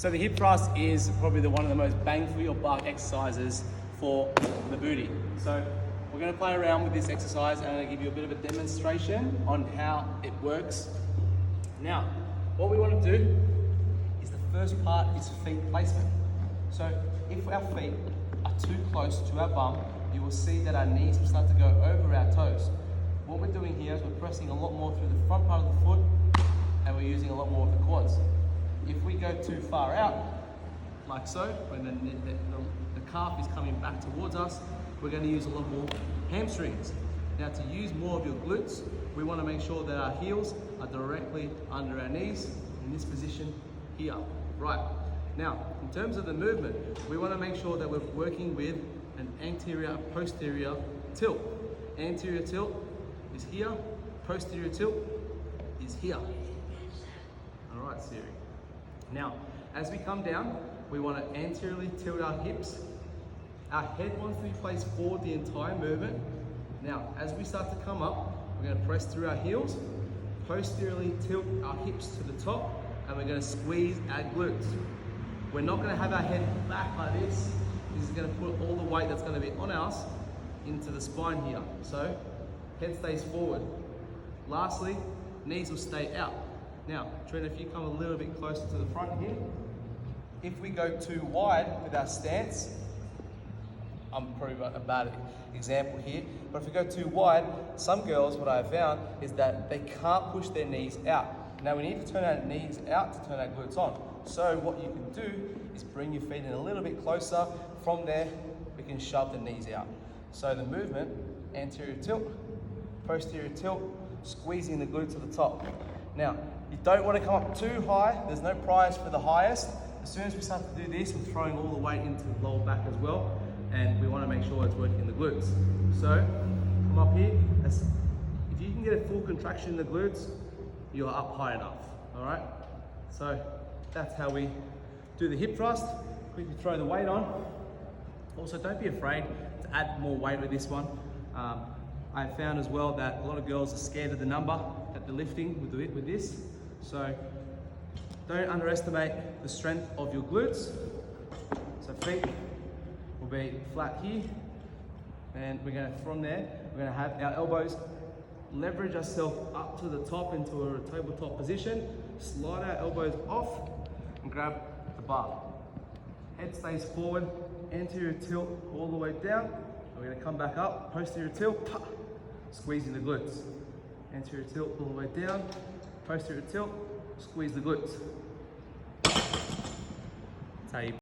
So the hip thrust is probably one of the most bang for your buck exercises for the booty. So we're going to play around with this exercise and I'm going to give you a bit of a demonstration on how it works. Now, what we want to do is the first part is feet placement. So if our feet are too close to our bum, you will see that our knees will start to go over our toes. What we're doing here is we're pressing a lot more through the front part of the foot and we're using a lot more of the quads. If we go too far out, like so, when the calf is coming back towards us, we're going to use a lot more hamstrings. Now to use more of your glutes, we want to make sure that our heels are directly under our knees in this position here. Right, now in terms of the movement, we want to make sure that we're working with an anterior posterior tilt. Anterior tilt is here, posterior tilt is here. All right, Siri. Now, as we come down, we want to anteriorly tilt our hips. Our head wants to be placed forward the entire movement. Now, as we start to come up, we're going to press through our heels, posteriorly tilt our hips to the top, and we're going to squeeze our glutes. We're not going to have our head back like this. This is going to put all the weight that's going to be on us into the spine here. So, head stays forward. Lastly, knees will stay out. Now, Trina, if you come a little bit closer to the front here, if we go too wide with our stance, I'm probably a bad example here, but if we go too wide, some girls, what I've found is that they can't push their knees out. Now we need to turn our knees out to turn our glutes on. So what you can do is bring your feet in a little bit closer. From there, we can shove the knees out. So the movement, anterior tilt, posterior tilt, squeezing the glutes to the top. Now, you don't want to come up too high. There's no prize for the highest. As soon as we start to do this, we're throwing all the weight into the lower back as well. And we want to make sure it's working the glutes. So, come up here. If you can get a full contraction in the glutes, you're up high enough, all right? So, that's how we do the hip thrust. Quickly throw the weight on. Also, don't be afraid to add more weight with this one. I found as well that a lot of girls are scared of the number that they're lifting with this. So, don't underestimate the strength of your glutes. So, feet will be flat here, and we're going to, from there, we're going to have our elbows leverage ourselves up to the top into a tabletop position, slide our elbows off and grab the bar. Head stays forward, anterior tilt all the way down. We're going to come back up, posterior tilt, squeezing the glutes. Anterior tilt all the way down, posterior tilt, squeeze the glutes. That's how you